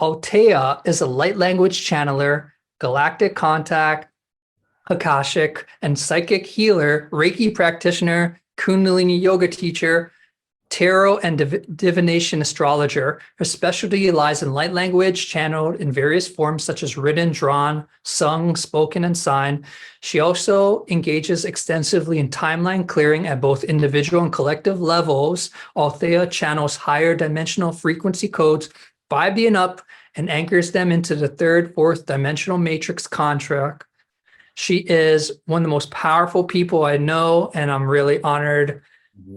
Altea is a light language channeler, galactic contact, Akashic, and psychic healer, Reiki practitioner, Kundalini yoga teacher, tarot and divination astrologer. Her specialty lies in light language channeled in various forms such as written, drawn, sung, spoken, and sign. She also engages extensively in timeline clearing at both individual and collective levels. Althea channels higher dimensional frequency codes 5D and up and anchors them into the third, fourth dimensional matrix contract. She is one of the most powerful people I know, and I'm really honored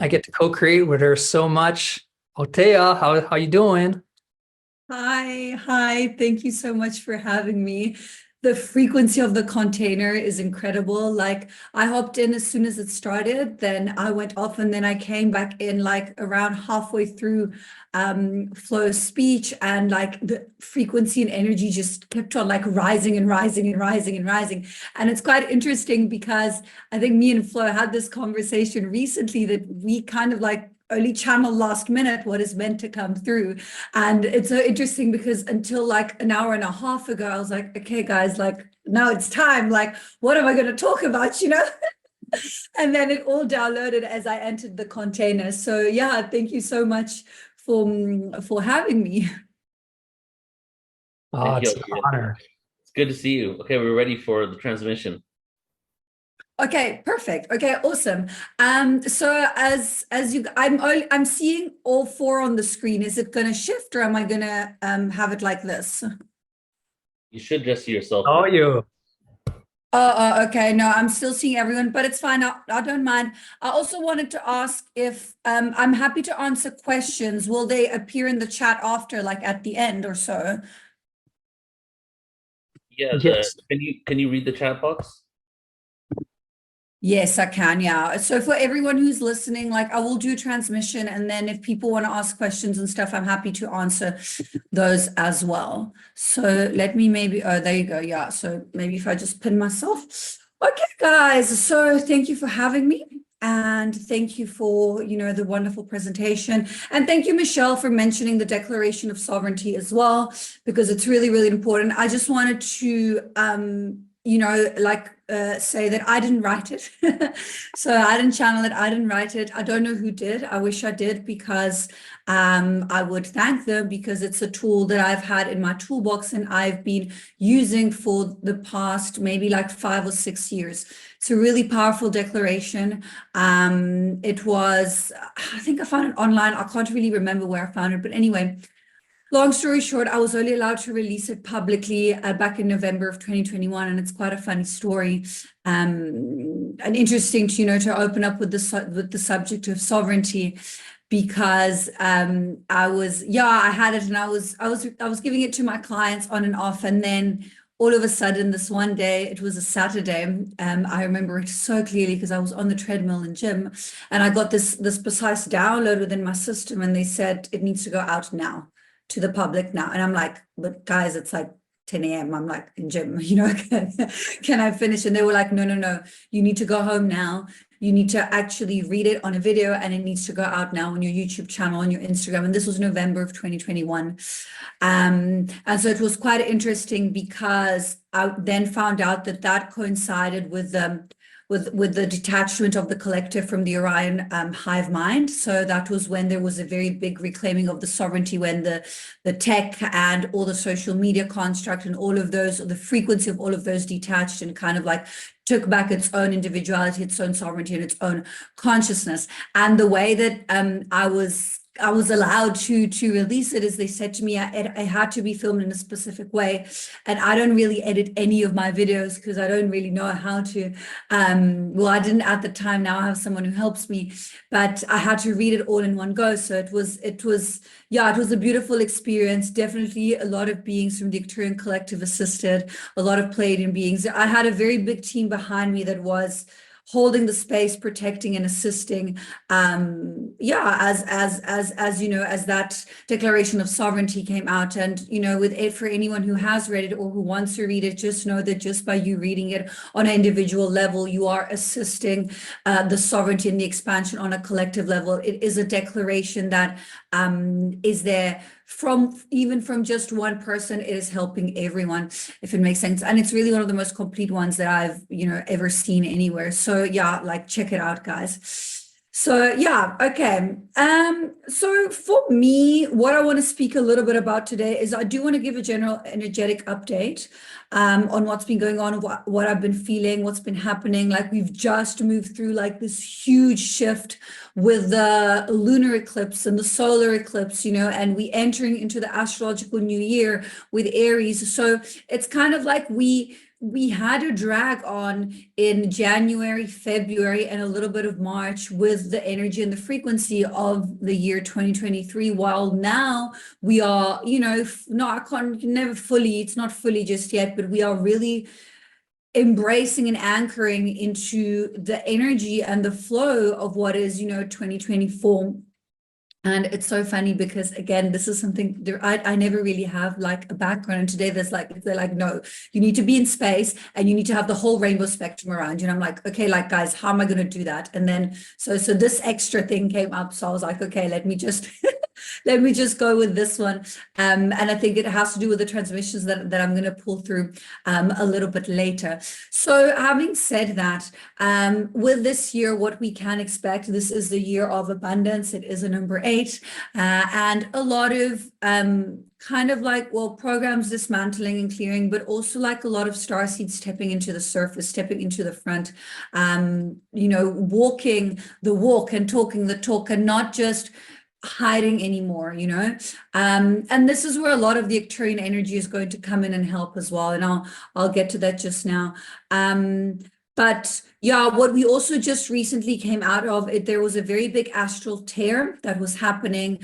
I get to co-create with her so much. Althea, how you doing? Hi. Thank you so much for having me. The frequency of the container is incredible. Like I hopped in as soon as it started, then I went off and then I came back in like around halfway through flow speech, and like the frequency and energy just kept on like rising and rising and rising and rising. And it's quite interesting because I think me and Flo had this conversation recently that we kind of like only channel last minute what is meant to come through. And it's so interesting because until like an hour and a half ago, I was like, okay, guys, like now it's time. Like, what am I going to talk about, you know? And then it all downloaded as I entered the container. So yeah, thank you so much for having me. Oh, Thank you, it's an Althea. honor. It's good to see you. Okay, we're ready for the transmission. Okay, perfect. Okay, awesome. So as you, I'm seeing all four on the screen. Is it going to shift, or am I going to have it like this? You should just see yourself. Oh, you. Oh, okay. No, I'm still seeing everyone, but it's fine. I don't mind. I also wanted to ask if I'm happy to answer questions. Will they appear in the chat after, like at the end or so? Yeah. Yes. Can you read the chat box? Yes, I can. Yeah. So for everyone who's listening, like I will do a transmission, and then if people want to ask questions and stuff, I'm happy to answer those as well. So let me maybe, oh, there you go. Yeah. So maybe if I just pin myself. Okay, guys. So thank you for having me. And thank you for, the wonderful presentation. And thank you, Michelle, for mentioning the Declaration of Sovereignty as well, because it's really, really important. I just wanted to, say that I didn't write it. So I didn't channel it. I didn't write it. I don't know who did. I wish I did, because I would thank them, because it's a tool that I've had in my toolbox and I've been using for the past maybe like 5 or 6 years. It's a really powerful declaration. It was, I think I found it online. I can't really remember where I found it, but anyway, long story short, I was only allowed to release it publicly back in November of 2021, and it's quite a funny story, and interesting to to open up with the subject of sovereignty, because I had it, and I was giving it to my clients on and off, and then all of a sudden this one day, it was a Saturday, I remember it so clearly because I was on the treadmill in gym, and I got this precise download within my system, and they said it needs to go out now to the public now. And I'm like, but guys, it's like 10 a.m. I'm like in gym, can I finish? And they were like, no, you need to go home now. You need to actually read it on a video, and it needs to go out now on your YouTube channel, on your Instagram. And this was November of 2021. And so it was quite interesting, because I then found out that coincided with the detachment of the collective from the Orion hive mind. So that was when there was a very big reclaiming of the sovereignty, when the tech and all the social media construct and all of those, the frequency of all of those detached and kind of like took back its own individuality, its own sovereignty, and its own consciousness. And the way that I was allowed to release it is, they said to me, I had to be filmed in a specific way. And I don't really edit any of my videos because I don't really know how to. I didn't at the time. Now I have someone who helps me, but I had to read it all in one go. So it was a beautiful experience. Definitely a lot of beings from the Arcturian collective assisted, a lot of Pleiadian beings. I had a very big team behind me that was holding the space, protecting and assisting, as that declaration of sovereignty came out. And with it, for anyone who has read it or who wants to read it, just know that just by you reading it on an individual level, you are assisting the sovereignty and the expansion on a collective level. It is a declaration that is there from just one person. It is helping everyone, if it makes sense. And it's really one of the most complete ones that I've, ever seen anywhere. So yeah, like check it out, guys. So yeah, okay. So for me, what I want to speak a little bit about today is I do want to give a general energetic update on what's been going on, what I've been feeling, what's been happening. Like we've just moved through like this huge shift with the lunar eclipse and the solar eclipse, and we entering into the astrological new year with Aries. So it's kind of like we had a drag on in January, February, and a little bit of March with the energy and the frequency of the year 2023, while now we are, it's not fully just yet, but we are really embracing and anchoring into the energy and the flow of what is, 2024. And it's so funny because, again, this is something I never really have like a background. And today they're like, no, you need to be in space and you need to have the whole rainbow spectrum around you. And I'm like, okay, like, guys, how am I going to do that? And then so this extra thing came up. So I was like, okay, let me just let me just go with this one. And I think it has to do with the transmissions that I'm going to pull through a little bit later. So having said that, with this year, what we can expect, this is the year of abundance. It is a number 8, and a lot of kind of like, programs dismantling and clearing, but also like a lot of starseeds stepping into the surface, stepping into the front, walking the walk and talking the talk, and not just hiding anymore, and this is where a lot of the Arcturian energy is going to come in and help as well, and I'll get to that just now. But yeah, what we also just recently came out of it, there was a very big astral tear that was happening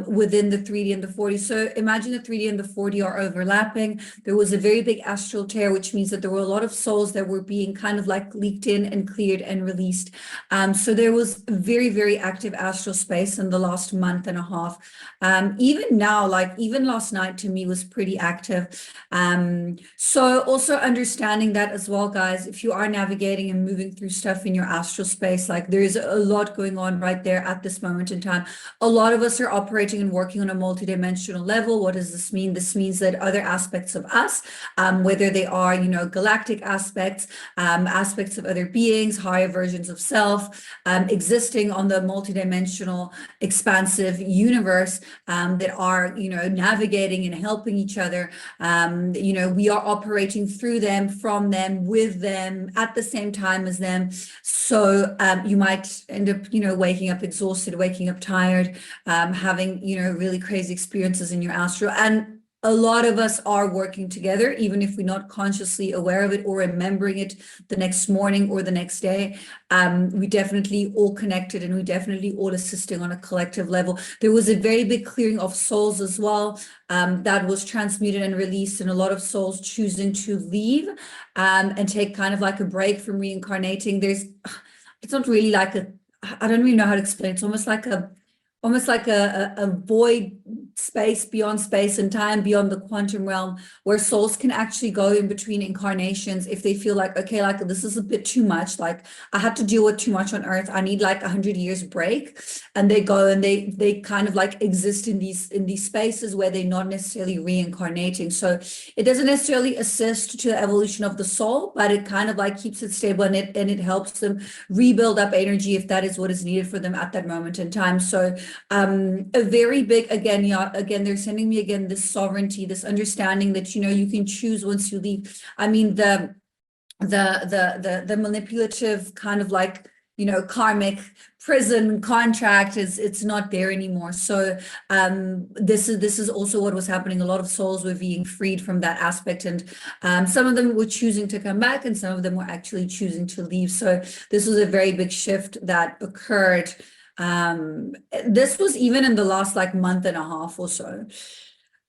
within the 3D and the 4D. So imagine the 3D and the 4D are overlapping. There was a very big astral tear, which means that there were a lot of souls that were being kind of like leaked in and cleared and released. So there was very, very active astral space in the last month and a half. Even now, like even last night to me was pretty active. So also understanding that as well, guys, if you are navigating and moving through stuff in your astral space, like there is a lot going on right there at this moment in time. A lot of us are operating and working on a multidimensional level. What does this mean? This means that other aspects of us, whether they are, galactic aspects, aspects of other beings, higher versions of self, existing on the multidimensional expansive universe, that are, navigating and helping each other. We are operating through them, from them, with them, at the same time as them. So you might end up, waking up exhausted, waking up tired, having, really crazy experiences in your astral. And a lot of us are working together, even if we're not consciously aware of it or remembering it the next morning or the next day. We definitely all connected, and we definitely all assisting on a collective level. There was a very big clearing of souls as well, that was transmuted and released, and a lot of souls choosing to leave and take kind of like a break from reincarnating. It's not really like I don't really know how to explain. It's almost like a void space beyond space and time, beyond the quantum realm, where souls can actually go in between incarnations if they feel like, okay, like this is a bit too much, like I had to deal with too much on earth, I need like 100 years break. And they go and they kind of like exist in these spaces where they're not necessarily reincarnating. So it doesn't necessarily assist to the evolution of the soul, but it kind of like keeps it stable, and it helps them rebuild up energy if that is what is needed for them at that moment in time. So a very big, again, they're sending me again this sovereignty, this understanding that, you can choose once you leave. I mean, the manipulative kind of like, karmic prison contract it's not there anymore. So this is also what was happening. A lot of souls were being freed from that aspect, and some of them were choosing to come back, and some of them were actually choosing to leave. So this was a very big shift that occurred. This was even in the last like month and a half or so.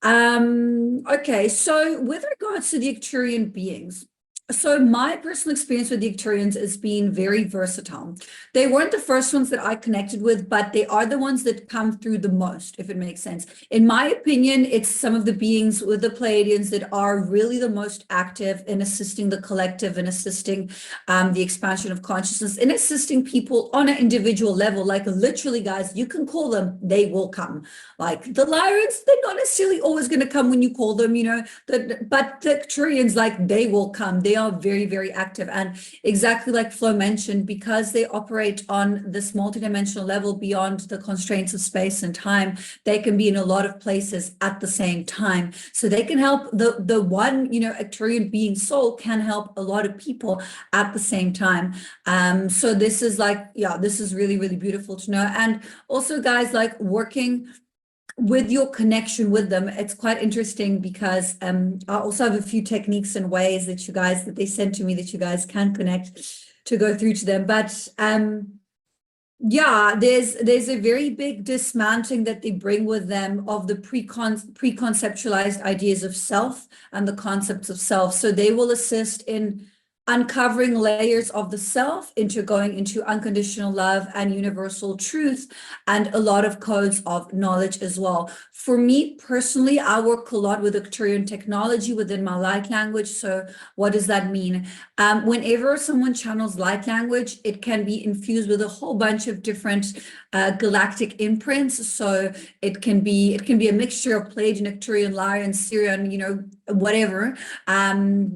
Okay, so with regards to the Arcturian beings, So my personal experience with the Arcturians has been very versatile. They weren't the first ones that I connected with, but they are the ones that come through the most, if it makes sense. In my opinion, it's some of the beings with the Pleiadians that are really the most active in assisting the collective, and assisting the expansion of consciousness, in assisting people on an individual level. Like literally, guys, you can call them, they will come. Like the Lyrians, they're not necessarily always going to come when you call them, but the Arcturians, like they will come. They are very, very active. And exactly like Flo mentioned, because they operate on this multidimensional level beyond the constraints of space and time, they can be in a lot of places at the same time. So they can help the one, Arcturian being soul can help a lot of people at the same time. So this is like, this is really, really beautiful to know. And also, guys, like working with your connection with them, it's quite interesting because I also have a few techniques and ways that they sent to me that you guys can connect to go through to them. But there's a very big dismantling that they bring with them of the preconceptualized ideas of self and the concepts of self. So they will assist in uncovering layers of the self into going into unconditional love and universal truth, and a lot of codes of knowledge as well. For me personally, I work a lot with Arcturian technology within my light language. So what does that mean? Whenever someone channels light language, it can be infused with a whole bunch of different galactic imprints. So it can be a mixture of Pleiadian, Arcturian, Lyrian, Sirian, whatever,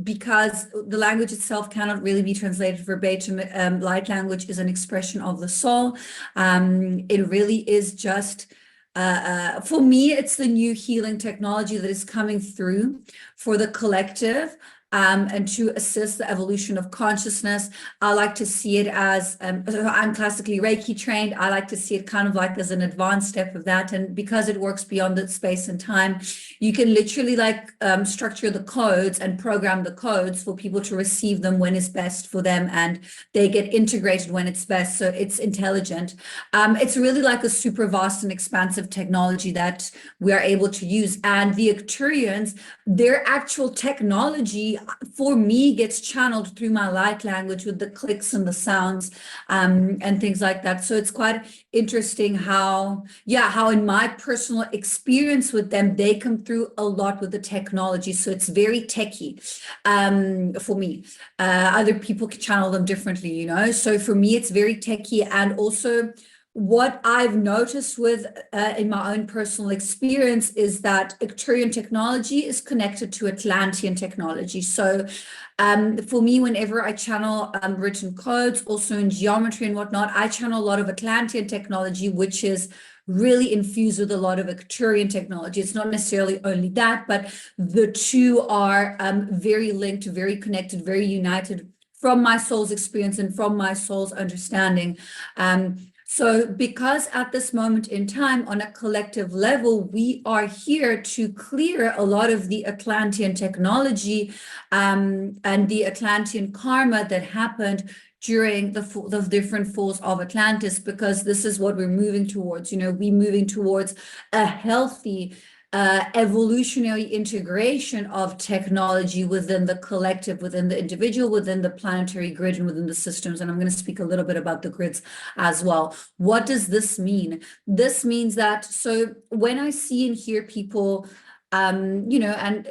because the language itself cannot really be translated verbatim. Light language is an expression of the soul. It really is just, for me, it's the new healing technology that is coming through for the collective. And to assist the evolution of consciousness. I like to see it as, I'm classically Reiki trained. I like to see it kind of like as an advanced step of that. And because it works beyond the space and time, you can literally structure the codes and program the codes for people to receive them when it's best for them. And they get integrated when it's best. So it's intelligent. It's really like a super vast and expansive technology that we are able to use. And the Arcturians, their actual technology, for me, gets channeled through my light language with the clicks and the sounds and things like that. So it's quite interesting how in my personal experience with them, they come through a lot with the technology. So it's very techy for me. Other people can channel them differently, So for me, it's very techy. And also, what I've noticed with in my own personal experience is that Arcturian technology is connected to Atlantean technology. So for me, whenever I channel written codes, also in geometry and whatnot, I channel a lot of Atlantean technology, which is really infused with a lot of Arcturian technology. It's not necessarily only that, but the two are very linked, very connected, very united from my soul's experience and from my soul's understanding. So because at this moment in time, on a collective level, we are here to clear a lot of the Atlantean technology and the Atlantean karma that happened during the different falls of Atlantis, because this is what we're moving towards. We're moving towards a healthy evolutionary integration of technology within the collective, within the individual, within the planetary grid, and within the systems. And I'm going to speak a little bit about the grids as well. What does this mean? This means that, so when I see and hear people, and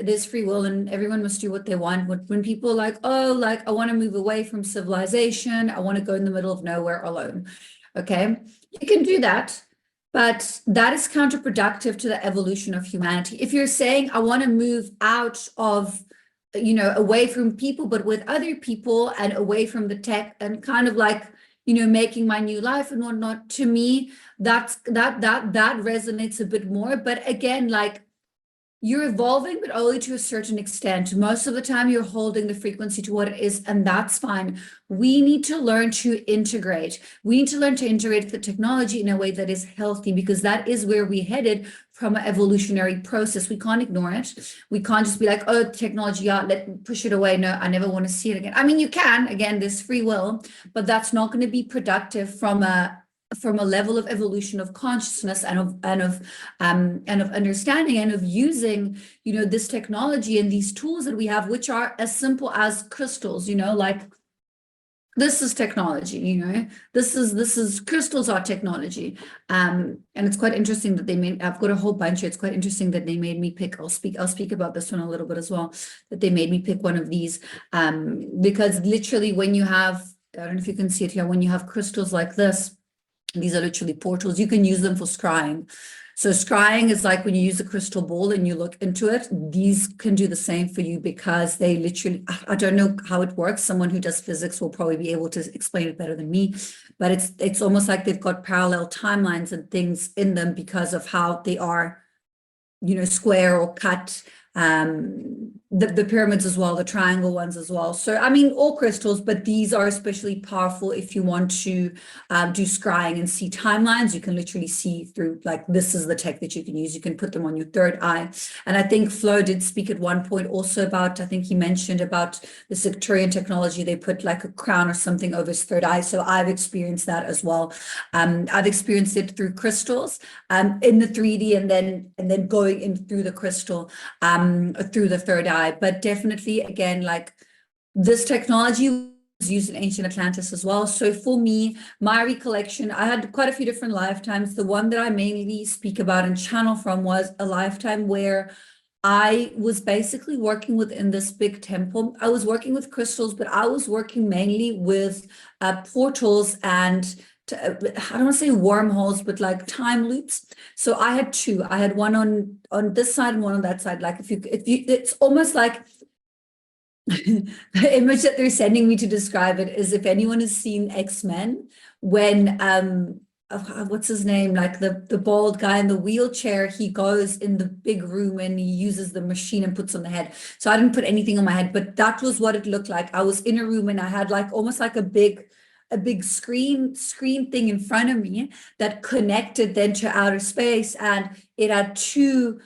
there's free will and everyone must do what they want. When people are like, I want to move away from civilization, I want to go in the middle of nowhere alone. Okay, you can do that. But that is counterproductive to the evolution of humanity. If you're saying, I want to move out of, away from people, but with other people and away from the tech and kind of like, making my new life and whatnot, to me, that resonates a bit more. But again, like, you're evolving, but only to a certain extent. Most of the time, you're holding the frequency to what it is, and that's fine. We need to learn to integrate. We need to learn to integrate the technology in a way that is healthy, because that is where we headed from an evolutionary process. We can't ignore it. We can't just be like, oh, technology, push it away. No, I never want to see it again. I mean, you can, again, there's free will, but that's not going to be productive from a from a level of evolution of consciousness and of understanding and of using, this technology and these tools that we have, which are as simple as crystals, like this is technology, this is crystals are technology. And it's quite interesting that I've got a whole bunch. It's quite interesting that they made me pick, I'll speak about this one a little bit as well, that they made me pick one of these, because literally when you have, I don't know if you can see it here, when you have crystals like this, these are literally portals, you can use them for scrying. So scrying is like when you use a crystal ball and you look into it, these can do the same for you because they literally, I don't know how it works. Someone who does physics will probably be able to explain it better than me, but it's almost like they've got parallel timelines and things in them because of how they are, square or cut, the pyramids as well, the triangle ones as well. So, I mean, all crystals, but these are especially powerful if you want to do scrying and see timelines. You can literally see through, like, this is the tech that you can use. You can put them on your third eye. And I think Flo did speak at one point also about, I think he mentioned about the Arcturian technology. They put like a crown or something over his third eye. So I've experienced that as well. I've experienced it through crystals in the 3D and then going in through the crystal through the third eye. But definitely, again, like this technology was used in ancient Atlantis as well. So for me, my recollection, I had quite a few different lifetimes. The one that I mainly speak about and channel from was a lifetime where I was basically working within this big temple. I was working with crystals, but I was working mainly with portals and I don't want to say wormholes, but like time loops. So I had two. I had one on this side and one on that side. Like if you, it's almost like the image that they're sending me to describe it is if anyone has seen X-Men, when what's his name, like the bald guy in the wheelchair, he goes in the big room and he uses the machine and puts on the head. So I didn't put anything on my head, but that was what it looked like. I was in a room and I had like almost like a big screen thing in front of me that connected then to outer space, and it had two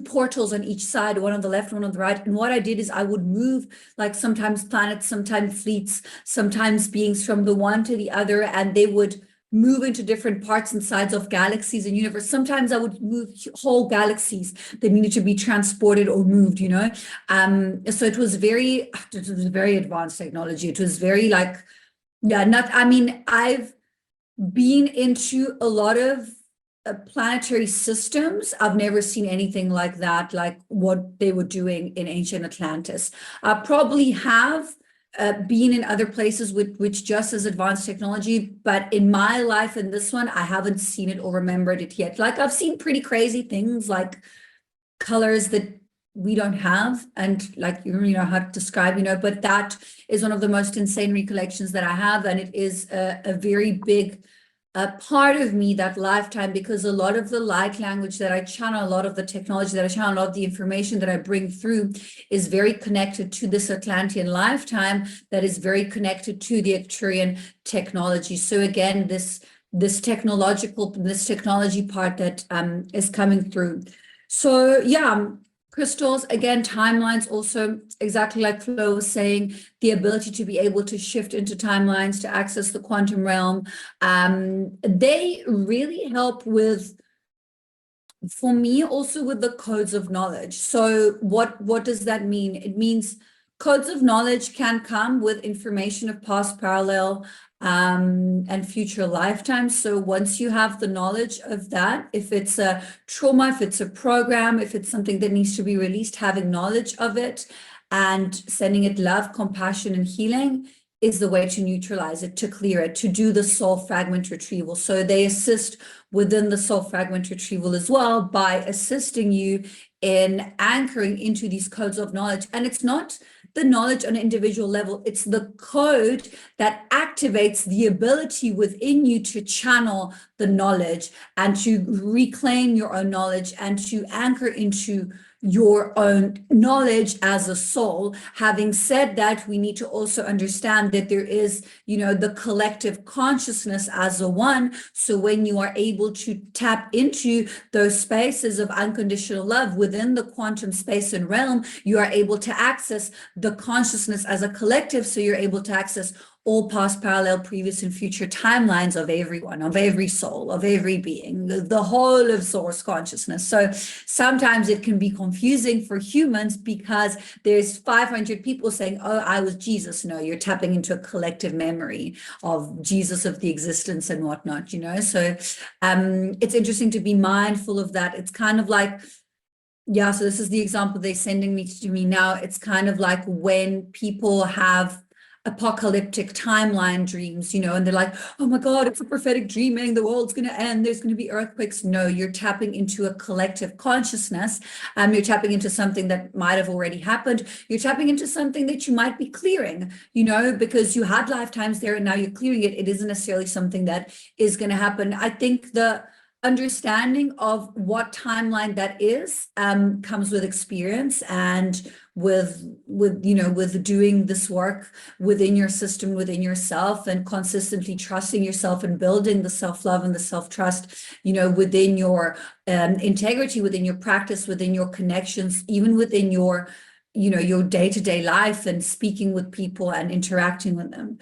portals on each side, one on the left, one on the right. And what I did is I would move, like sometimes planets, sometimes fleets, sometimes beings from the one to the other, and they would move into different parts and sides of galaxies and universe. Sometimes I would move whole galaxies that needed to be transported or moved, so it was very advanced technology. It was very like, I've been into a lot of planetary systems. I've never seen anything like that, like what they were doing in ancient Atlantis. I probably have been in other places which just as advanced technology, but in my life in this one, I haven't seen it or remembered it yet. Like I've seen pretty crazy things like colors that we don't have, and like you know how to describe, but that is one of the most insane recollections that I have, and it is a very big part of me, that lifetime, because a lot of the light language that I channel, a lot of the technology that I channel, a lot of the information that I bring through is very connected to this Atlantean lifetime that is very connected to the Arcturian technology. So again, this technology part that is coming through. So yeah, crystals, again, timelines also, exactly like Flo was saying, the ability to be able to shift into timelines, to access the quantum realm. They really help with, for me, also with the codes of knowledge. So what does that mean? It means codes of knowledge can come with information of past, parallel, and future lifetimes. So once you have the knowledge of that, if it's a trauma, if it's a program, if it's something that needs to be released, having knowledge of it and sending it love, compassion, and healing is the way to neutralize it, to clear it, to do the soul fragment retrieval. So they assist within the soul fragment retrieval as well by assisting you in anchoring into these codes of knowledge. And it's not the knowledge on an individual level, it's the code that activates the ability within you to channel the knowledge and to reclaim your own knowledge and to anchor into your own knowledge as a soul. Having said that, we need to also understand that there is, the collective consciousness as a one. So when you are able to tap into those spaces of unconditional love within the quantum space and realm, you are able to access the consciousness as a collective. So you're able to access all past, parallel, previous, and future timelines of everyone, of every soul, of every being, the whole of source consciousness. So sometimes it can be confusing for humans because there's 500 people saying, oh, I was Jesus. No, you're tapping into a collective memory of Jesus, of the existence and whatnot, you know? So it's interesting to be mindful of that. It's kind of like, yeah, so this is the example they're sending me to me now. It's kind of like when people have apocalyptic timeline dreams, you know, and they're like, oh my God, it's a prophetic dreaming, the world's going to end, there's going to be earthquakes. No, you're tapping into a collective consciousness. You're tapping into something that might have already happened. You're tapping into something that you might be clearing, you know, because you had lifetimes there and now you're clearing it. It isn't necessarily something that is going to happen. I think the understanding of what timeline that is comes with experience and with you know, with doing this work within your system, within yourself, and consistently trusting yourself and building the self-love and the self-trust, you know, within your integrity, within your practice, within your connections, even within your, you know, your day-to-day life and speaking with people and interacting with them.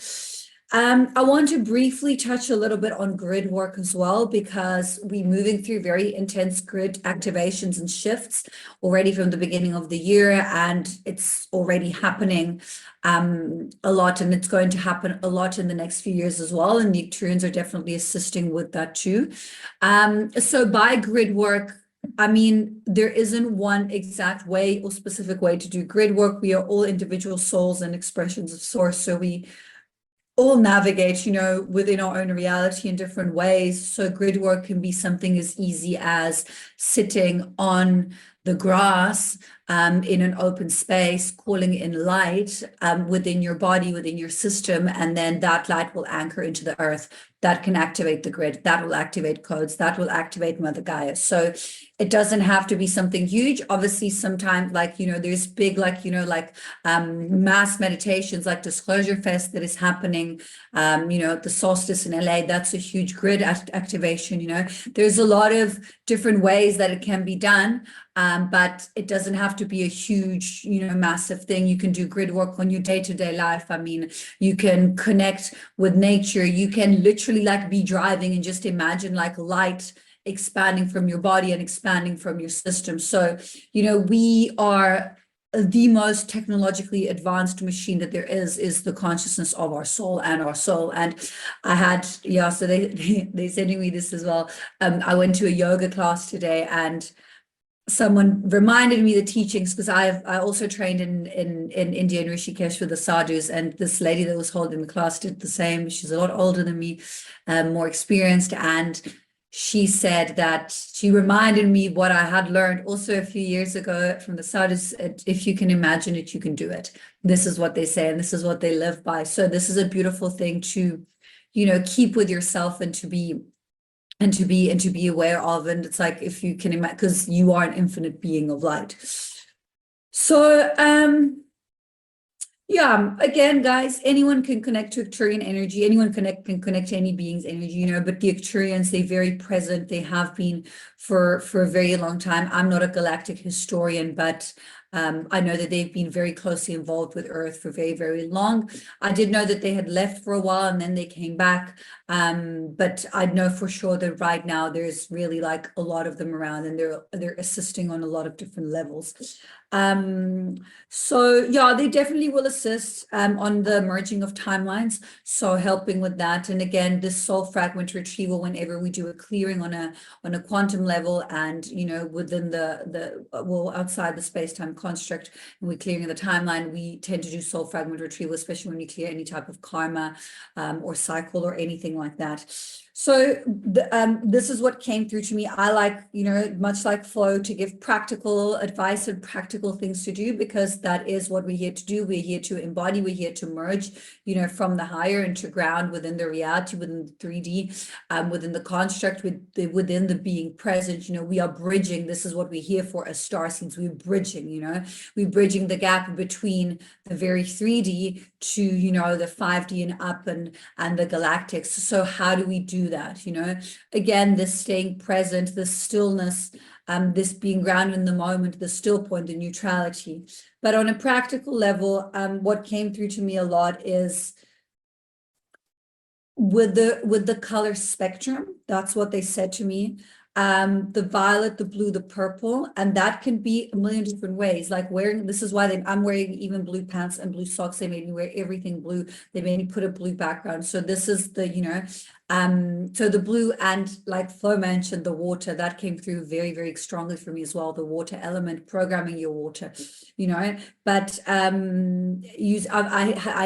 I want to briefly touch a little bit on grid work as well, because we're moving through very intense grid activations and shifts already from the beginning of the year, and it's already happening a lot, and it's going to happen a lot in the next few years as well, and the Arcturians are definitely assisting with that too. So by grid work, I mean, there isn't one exact way or specific way to do grid work. We are all individual souls and expressions of source, so we all navigate, you know, within our own reality in different ways. So grid work can be something as easy as sitting on the grass in an open space, calling in light within your body, within your system, and then that light will anchor into the earth. That can activate the grid, that will activate codes, that will activate Mother Gaia. So it doesn't have to be something huge. Obviously, sometimes, like, you know, there's big, like, you know, like mass meditations like Disclosure Fest that is happening, you know, at the solstice in LA. That's a huge grid activation, you know. There's a lot of different ways that it can be done, but it doesn't have to be a huge, you know, massive thing. You can do grid work on your day-to-day life. I mean, you can connect with nature. You can literally like be driving and just imagine like light expanding from your body and expanding from your system. So, you know, we are the most technologically advanced machine that there is the consciousness of our soul and our soul. And I had, yeah, so they sending me this as well. I went to a yoga class today, and someone reminded me the teachings, because I also trained in India in Rishikesh with the sadhus, and this lady that was holding the class did the same. She's a lot older than me, more experienced, and she said that she reminded me what I had learned also a few years ago from the sadhus. If you can imagine it, you can do it. This is what they say, and this is what they live by. So this is a beautiful thing to, you know, keep with yourself and to be aware of. And it's like, if you can imagine, because you are an infinite being of light. So yeah, again, guys, anyone can connect to Arcturian energy. Anyone can connect to any being's energy, you know, but the Arcturians, they're very present. They have been for a very long time. I'm not a galactic historian, but I know that they've been very closely involved with Earth for very, very long. I did know that they had left for a while and then they came back. But I know for sure that right now there's really like a lot of them around, and they're assisting on a lot of different levels. So yeah, they definitely will assist on the merging of timelines, so helping with that. And again, this soul fragment retrieval, whenever we do a clearing on a quantum level, and you know, within the well, outside the space-time construct, and we're clearing the timeline, we tend to do soul fragment retrieval, especially when we clear any type of karma or cycle or anything like that. So this is what came through to me. I like, you know, much like Flo, to give practical advice and practical things to do, because that is what we're here to do. We're here to embody, we're here to merge, you know, from the higher into ground, within the reality, within the 3D, within the construct, within the being present. You know, we are bridging. This is what we're here for as starseeds. We're bridging, you know, we're bridging the gap between the very 3D to, you know, the 5D and up, and the galactics. So how do we do that? You know, again, this staying present, this stillness, this being grounded in the moment, the still point, the neutrality. But on a practical level, what came through to me a lot is with the color spectrum, that's what they said to me. The violet, the blue, the purple, and that can be a million different ways. Like wearing, this is why I'm wearing even blue pants and blue socks. They made me wear everything blue. They made me put a blue background. So this is the, so the blue, and like Flo mentioned, the water, that came through very, very strongly for me as well. The water element, programming your water, but I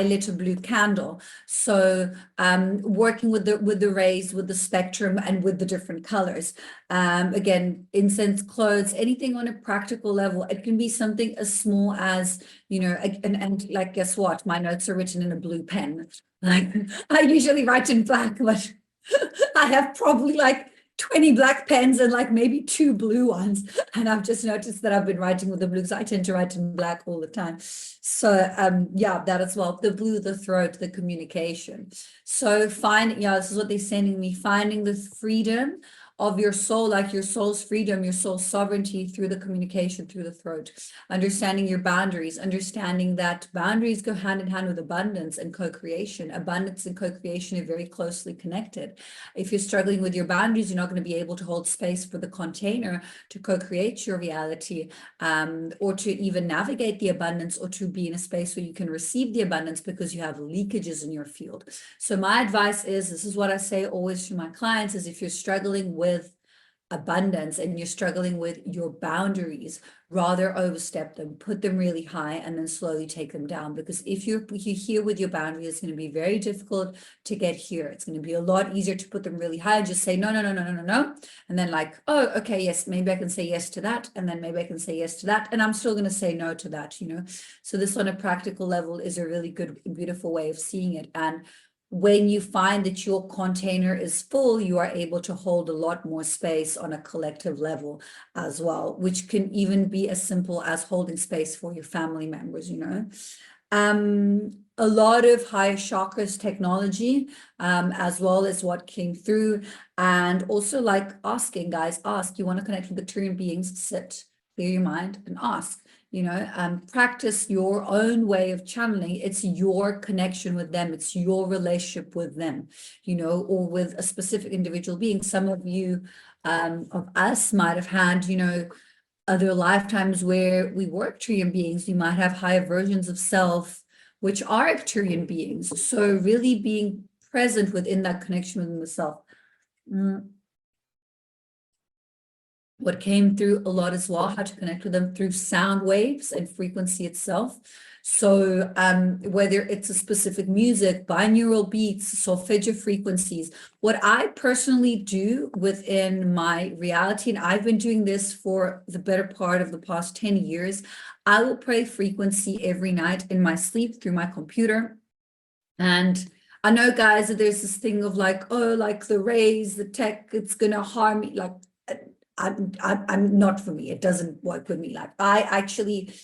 lit a blue candle. So working with the rays, with the spectrum, and with the different colors. Again, incense, clothes, anything on a practical level. It can be something as small as, and like, guess what? My notes are written in a blue pen. Like I usually write in black, but I have probably like 20 black pens and like maybe 2 blue ones. And I've just noticed that I've been writing with the blues. I tend to write in black all the time. So yeah, that as well. The blue, the throat, the communication. So this is what they're sending me, finding the freedom of your soul, like your soul's freedom, your soul's sovereignty through the communication, through the throat, understanding your boundaries, understanding that boundaries go hand in hand with abundance and co-creation. Abundance and co-creation are very closely connected. If you're struggling with your boundaries, you're not going to be able to hold space for the container to co-create your reality, or to even navigate the abundance, or to be in a space where you can receive the abundance, because you have leakages in your field. So my advice is, this is what I say always to my clients, is if you're struggling with abundance and you're struggling with your boundaries, rather overstep them, put them really high, and then slowly take them down. Because if you're here with your boundaries, it's going to be very difficult to get here. It's going to be a lot easier to put them really high and just say no, no, no, no, no, no, no. And then like, oh, okay, yes, maybe I can say yes to that. And then maybe I can say yes to that. And I'm still going to say no to that, So this on a practical level is a really good, beautiful way of seeing it. And when you find that your container is full, you are able to hold a lot more space on a collective level as well, which can even be as simple as holding space for your family members, A lot of higher chakras technology, as well as what came through. And also like asking, guys, ask, you want to connect with Arcturian beings, sit, clear your mind and ask. Practice your own way of channeling. It's your connection with them. It's your relationship with them, or with a specific individual being. Some of you, of us might have had, other lifetimes where we were Arcturian beings. You might have higher versions of self, which are Arcturian beings. So really being present within that connection within the self. What came through a lot as well, how to connect with them through sound waves and frequency itself. So whether it's a specific music, binaural beats, solfeggio frequencies, what I personally do within my reality, and I've been doing this for the better part of the past 10 years, I will play frequency every night in my sleep through my computer. And I know, guys, that there's this thing of like, oh, like the rays, the tech, it's going to harm me. Like, I'm not for me. It doesn't work with me. Like I actually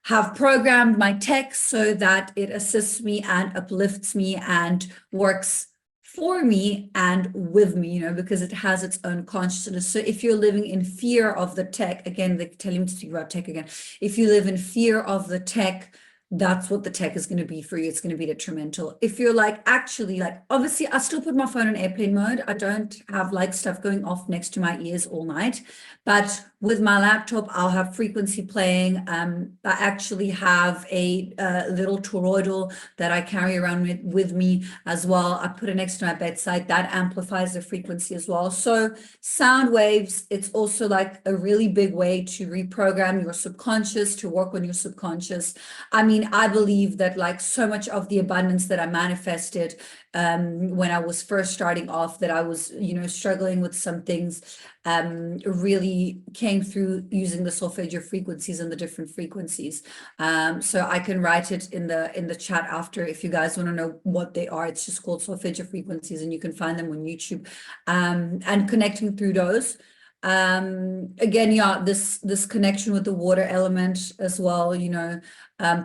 have programmed my tech so that it assists me and uplifts me and works for me and with me, because it has its own consciousness. So if you're living in fear of the tech, again, they're telling me to speak about tech again. If you live in fear of the tech, that's what the tech is going to be for you. It's going to be detrimental. If you're like, actually, like, obviously, I still put my phone on airplane mode. I don't have like stuff going off next to my ears all night. But with my laptop, I'll have frequency playing. I actually have a little toroidal that I carry around with me as well. I put it next to my bedside. That amplifies the frequency as well. So sound waves, it's also like a really big way to reprogram your subconscious, to work on your subconscious. I mean, I believe that like so much of the abundance that I manifested when I was first starting off, that I was, struggling with some things, really came through using the solfeggio frequencies and the different frequencies. So I can write it in the chat after if you guys want to know what they are. It's just called solfeggio frequencies, and you can find them on YouTube. And connecting through those. Again, yeah, this connection with the water element as well,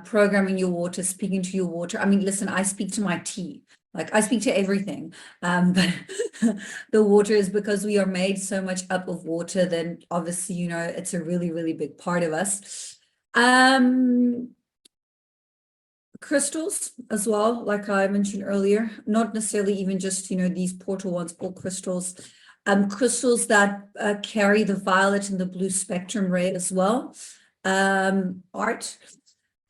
programming your water, speaking to your water. I mean, listen, I speak to my tea. Like I speak to everything, but the water is, because we are made so much up of water, then obviously, it's a really, really big part of us. crystals as well, like I mentioned earlier, not necessarily even just, these portal ones, all crystals. Crystals that carry the violet and the blue spectrum ray as well. Art.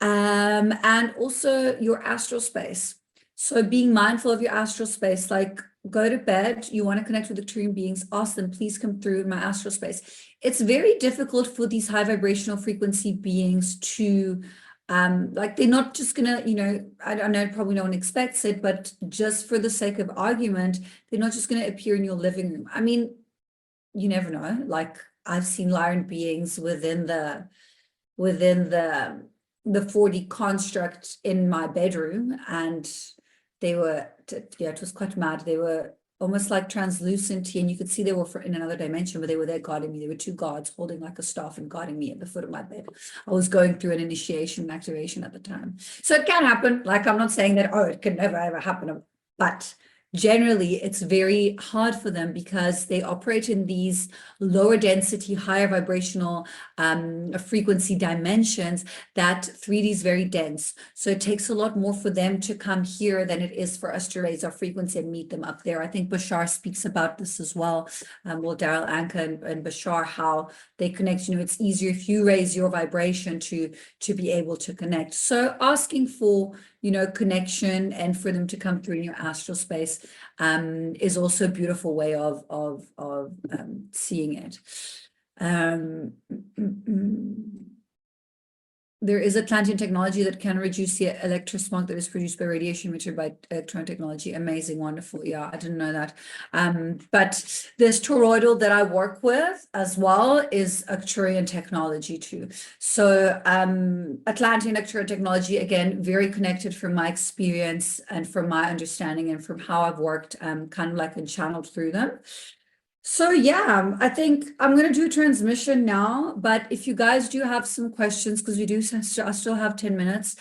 And also your astral space. So being mindful of your astral space, like go to bed, you want to connect with the Arcturian beings, ask them, please come through in my astral space. It's very difficult for these high vibrational frequency beings to, like they're not just gonna, I know probably no one expects it, but just for the sake of argument, they're not just gonna appear in your living room. I mean, you never know. Like I've seen Lyran beings within the 4D construct in my bedroom, and they were, it was quite mad. They were almost like translucent, and you could see they were in another dimension, but they were there guarding me. There were two guards holding like a staff and guarding me at the foot of my bed. I was going through an initiation and activation at the time. So it can happen. Like I'm not saying that, it can never ever happen, but generally it's very hard for them because they operate in these lower density, higher vibrational frequency dimensions that 3D is very dense. So it takes a lot more for them to come here than it is for us to raise our frequency and meet them up there. I think Bashar speaks about this as well. Well, Daryl, Anka, and Bashar, how they connect. It's easier if you raise your vibration to be able to connect. So asking for connection and for them to come through in your astral space is also a beautiful way of seeing it. There is Atlantean technology that can reduce the electrosmog that is produced by radiation emitted by electron technology. Amazing, wonderful. Yeah, I didn't know that. But this toroidal that I work with as well is Arcturian technology too. So Atlantean Arcturian technology, again, very connected from my experience and from my understanding and from how I've worked kind of like and channeled through them. So yeah, I think I'm going to do a transmission now, but if you guys do have some questions, because I still have 10 minutes,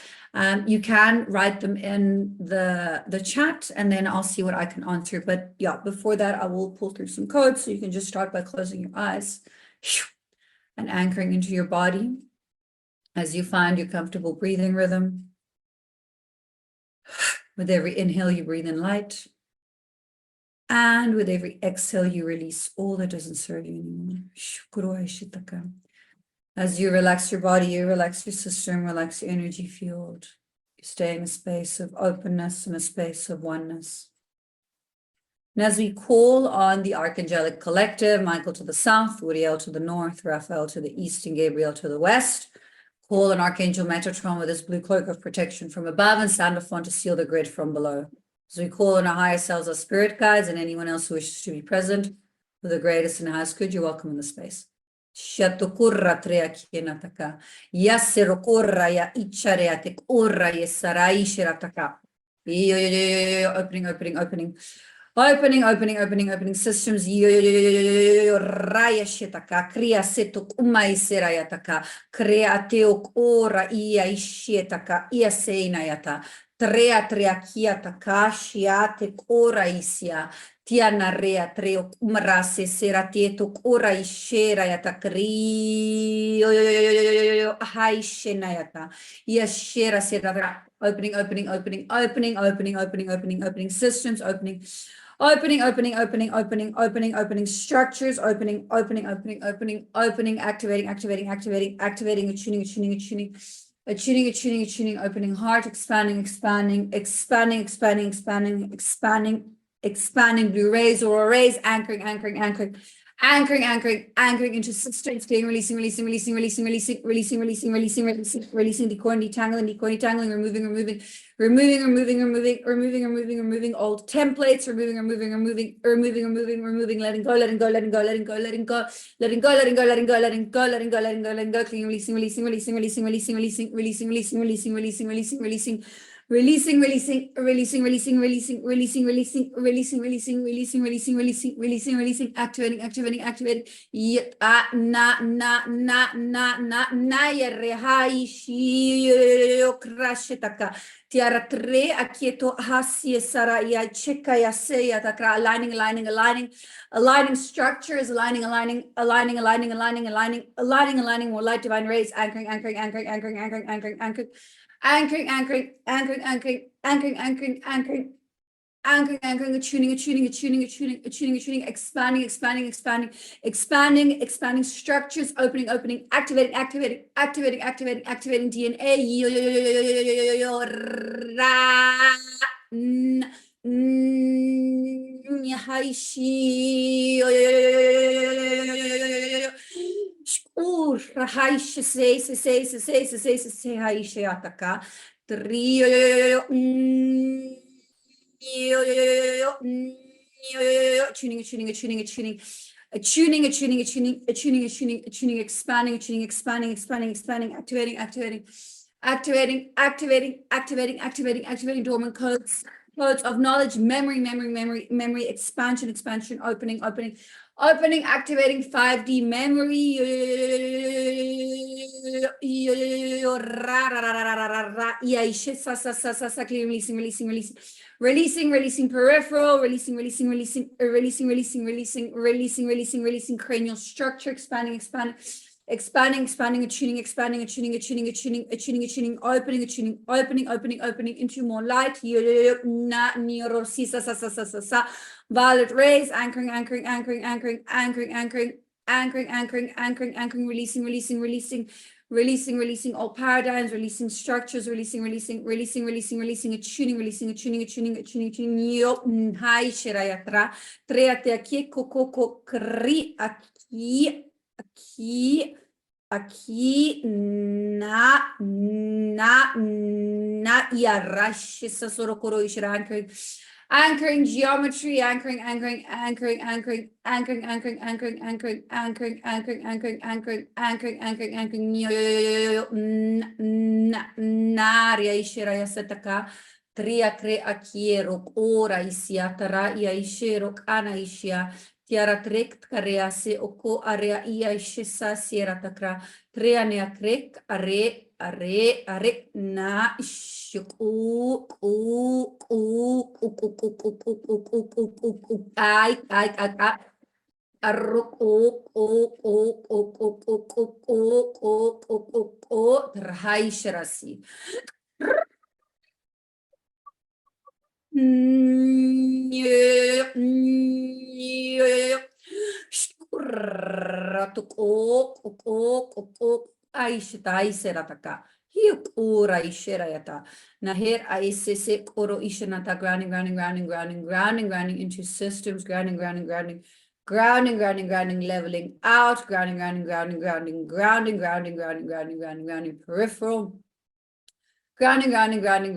you can write them in the chat and then I'll see what I can answer. But yeah, before that, I will pull through some codes. So you can just start by closing your eyes and anchoring into your body as you find your comfortable breathing rhythm. With every inhale, you breathe in light. And with every exhale, you release all that doesn't serve you anymore. As you relax your body, you relax your system, relax your energy field. You stay in a space of openness and a space of oneness. And as we call on the Archangelic Collective, Michael to the south, Uriel to the north, Raphael to the east, and Gabriel to the west, call on Archangel Metatron with his blue cloak of protection from above and Sandalphon to seal the grid from below. So we call on our higher selves, our spirit guides, and anyone else who wishes to be present for the greatest and highest good. You're welcome in the space. Shatukurra treakinataka. Yaserokurra ya ichareatik urra yesarai shirataka. Opening, opening, opening. Opening systems. Raya shitaka. Kriya setuk umai serayataka. Kreateok ora iya ishietaka. Iya seinayata. Trea treakia takashia te ora isia tiana rea treo umrase seratieto ora ishera yata kri hai shena yata yashera sera opening systems opening structures opening activating attuning, opening heart, expanding, blue rays or rays, anchoring into systems, releasing, detangling, removing old templates, removing, letting go, releasing, activating, Tiara tre akieto hasie sara ya cheka ya se ya takra aligning structures, aligning more light divine rays, anchoring. Anchoring, anchoring, anchoring, anchoring, anchoring, anchoring, anchoring. Anchoring, anchoring, attuning, expanding structures, opening, activating DNA. Tuning, expanding, activating dormant codes of knowledge, memory, expansion, opening, activating 5D memory. Releasing peripheral, releasing cranial structure, expanding, attuning, opening into more light. Violet rays, anchoring, releasing all paradigms, releasing structures, attuning. Hai shirayatra, treate aquí, coco, kri, aquí, na, yarashisa sorokoro ishira anchoring geometry, anchoring, naria ishira yasataka, tria cre akiero, ora isiatara, ia ishero, ana ishia, tiara trek, karea se oko, area ia ishisa, sierra takra, trea nea krek, are, na, Terhaisharasi. Aishitai Hiukura Isherayata. Naher Aisese Koro Ishanata, grounding into systems, grounding, leveling out, grounding, peripheral. Grounding, anchoring,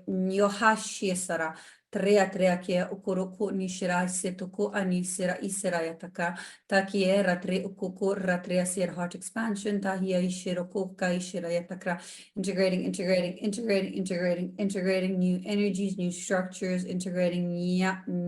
nyohashiesara, trea kia ukoroko nishira setoko anisira isira yataka, takie ratre ukoko ratrea sir heart expansion, tahia ishiroko kaishira yatakra, integrating new energies, new structures, integrating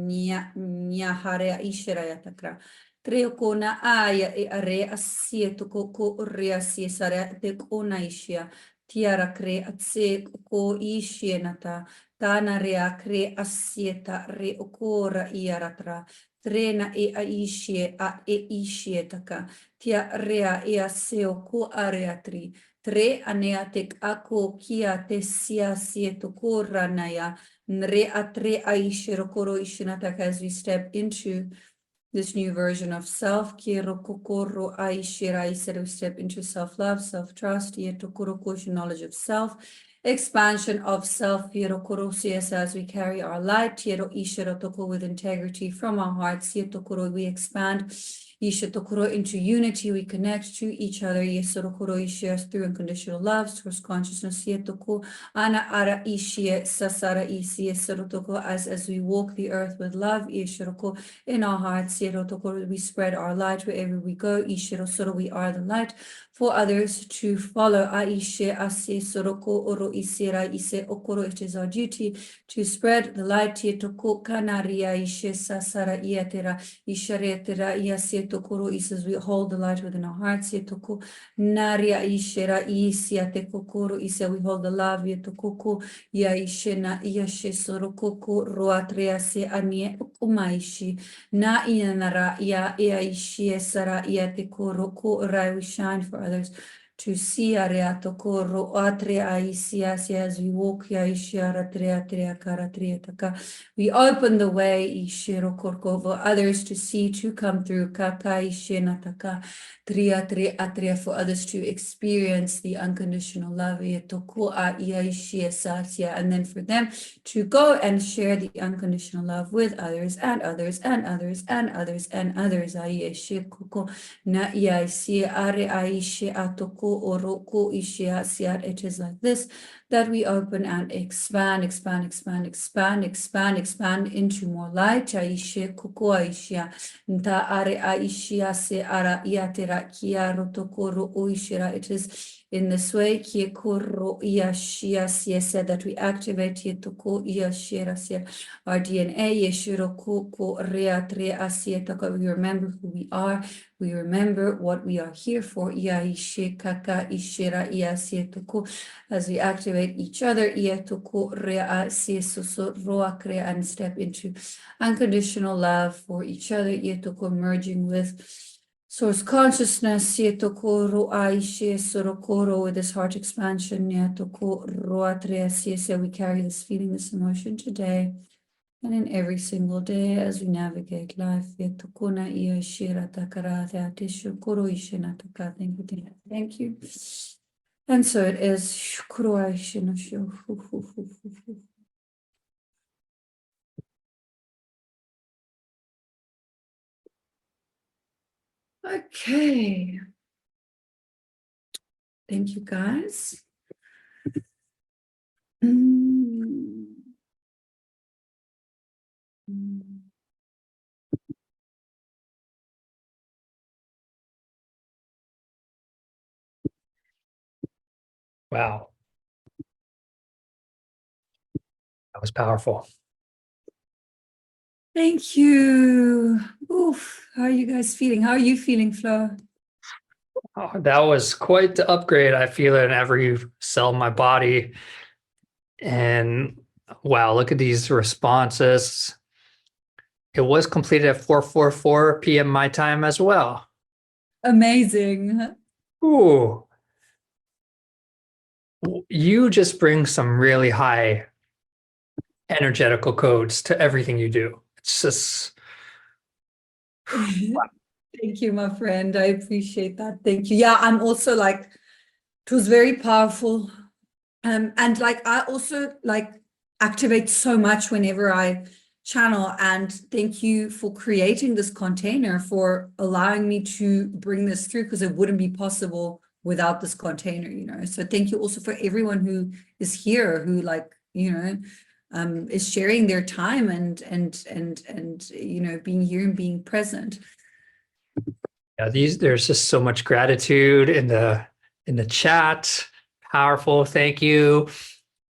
nya harea ishira yatakra. Treokona aya e are asie toko rea sie sare te kona ishia tiara kre atse ko ishie nata tana rea kre asieta re okora iaratra trena e a ishie taka tia rea e aseo ko areatri tre anea tek ako kia te sia sie toko ranaya nre atre aishiro koro ishinataka as we step into this new version of self, kirokokoro aishirai said we step into self-love, self-trust, yetokorokoshu knowledge of self, expansion of self, yerokorosis as we carry our light, yero ishirotoko with integrity from our hearts, yetokoro we expand, yishitokoro into unity, we connect to each other, yesorokoro ishir through unconditional love, source consciousness, yetoko ana ara ishie sasara isi yesorotoko as we walk the earth with love, yeshiroko in our hearts, we spread our light wherever we go. Ishirosoro, we are the light for others to follow. Aishe ase soroko oro isera ise okoro. It is our duty to spread the light. Yetoko kanaria ishe sasara iatera isharetera iase tokoro isas. We hold the light within our hearts. Ye toko naria ishera isia te kokoro isa. We hold the love. Ye tokoko ya ishena yashe sorokoko roatrea se anie ukumaishi na ianara ya ishi esara ya te koroko rai. We shine for others to see areato koro atrea isia as we walk ya ishara trea trea kara trea taka. We open the way ishiro korko for others to see, to come through kaka ishena taka trea trea atrea, for others to experience the unconditional love ye toko a ia ishia satya, and then for them to go and share the unconditional love with others and others and others and others and others. Ai ishe koko na ia isi are aishe atoko oroko ishe asiat. It is like this that we open and expand, expand, expand, expand, expand, expand into more light. Aishe koko aishia nta are aishia se ara iatera kia rotokoro oishira. It is in this way kie koro iashia siese that we activate yetoko iashira sia our DNA yeshiro koko reatre asietaka. We remember who we are. We remember what we are here for. Iaishe kaka ishira iasietoko. As we activate each other, ietoko rea siesoso roa crea, and step into unconditional love for each other. Ietoko merging with Source consciousness, yetokoro aishe sorokoro, with this heart expansion, yetokoro atreasiese. We carry this feeling, this emotion today and in every single day as we navigate life. Yetokona ia shira takara atisho koro ishena taka. Thank you, thank you, thank you. And so it is. Shukuro aishena sho. Okay. Thank you, guys. Wow. That was powerful. Thank you. Oof. How are you guys feeling? How are you feeling, Flo? Oh, that was quite the upgrade. I feel it in every cell of my body. And wow, look at these responses. It was completed at 4:44 p.m. my time as well. Amazing. Ooh. You just bring some really high energetical codes to everything you do. It's just Thank you, my friend. I appreciate that. Thank you. Yeah, I'm also like, it was very powerful. And like, I also like activate so much whenever I channel, and thank you for creating this container, for allowing me to bring this through, because it wouldn't be possible without this container, you know. So thank you also for everyone who is here, who like, you know, is sharing their time and you know, being here and being present. yeah, there's just so much gratitude in the chat. Powerful, thank you.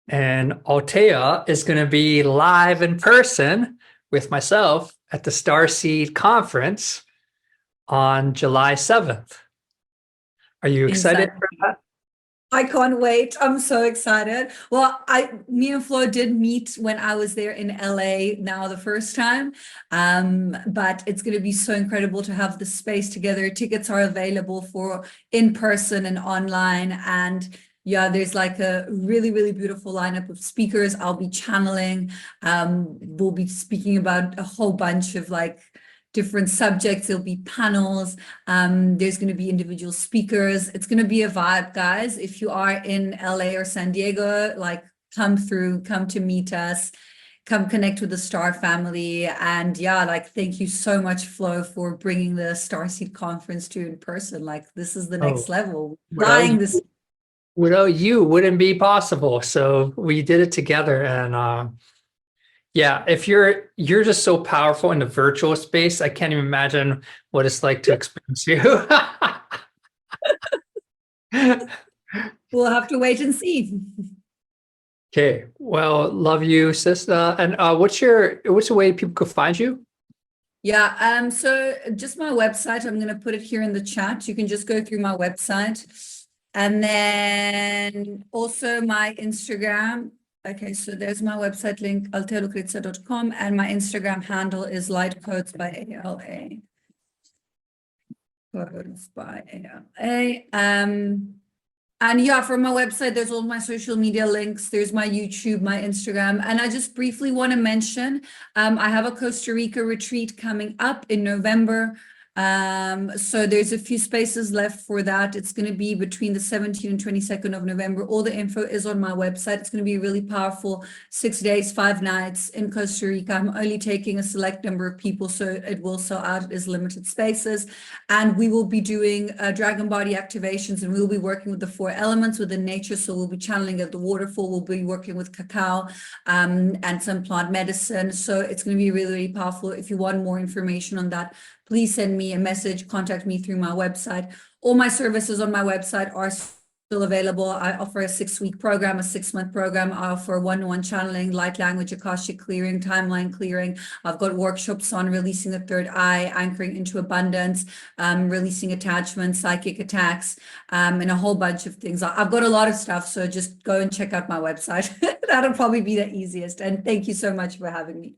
And Altea is going to be live in person with myself at the Starseed Conference on July 7th. Are you excited for that? I can't wait. I'm so excited. Well, me and Flo did meet when I was there in LA now the first time. But it's going to be so incredible to have the space together. Tickets are available for in person and online. And yeah, there's like a really, really beautiful lineup of speakers. I'll be channeling. We'll be speaking about a whole bunch of like different subjects. There'll be panels. There's going to be individual speakers. It's going to be a vibe, guys. If you are in LA or San Diego, like come through, come to meet us, come connect with the Star family. And yeah, like, thank you so much, Flo, for bringing the Starseed Conference to in person. Like, this is the next level. Flying this. Without you, wouldn't be possible. So we did it together. And yeah, if you're just so powerful in the virtual space, I can't even imagine what it's like to experience you. We'll have to wait and see. Okay. Well, love you, sister. And what's the way people could find you? Yeah, so just my website, I'm going to put it here in the chat. You can just go through my website. And then also my Instagram. Okay, so there's my website link, alterocritza.com, and my Instagram handle is LIGHTCODES by ALA. Codes by ALA. And yeah, from my website, there's all my social media links. There's my YouTube, my Instagram. And I just briefly want to mention, I have a Costa Rica retreat coming up in November. So there's a few spaces left for that. It's going to be between the 17th and 22nd of November. All the info is on my website. It's going to be really powerful. 6 days, 5 nights in Costa Rica. I'm only taking a select number of people, so it will sell out. It is limited spaces. And we will be doing dragon body activations, and we'll be working with the 4 elements within nature. So we'll be channeling at the waterfall. We'll be working with cacao and some plant medicine. So it's going to be really, really powerful. If you want more information on that, please send me a message, contact me through my website. All my services on my website are still available. I offer a 6-week program, a 6-month program. I offer one-on-one channeling, light language, Akashic clearing, timeline clearing. I've got workshops on releasing the third eye, anchoring into abundance, releasing attachment, psychic attacks, and a whole bunch of things. I've got a lot of stuff, so just go and check out my website. That'll probably be the easiest. And thank you so much for having me.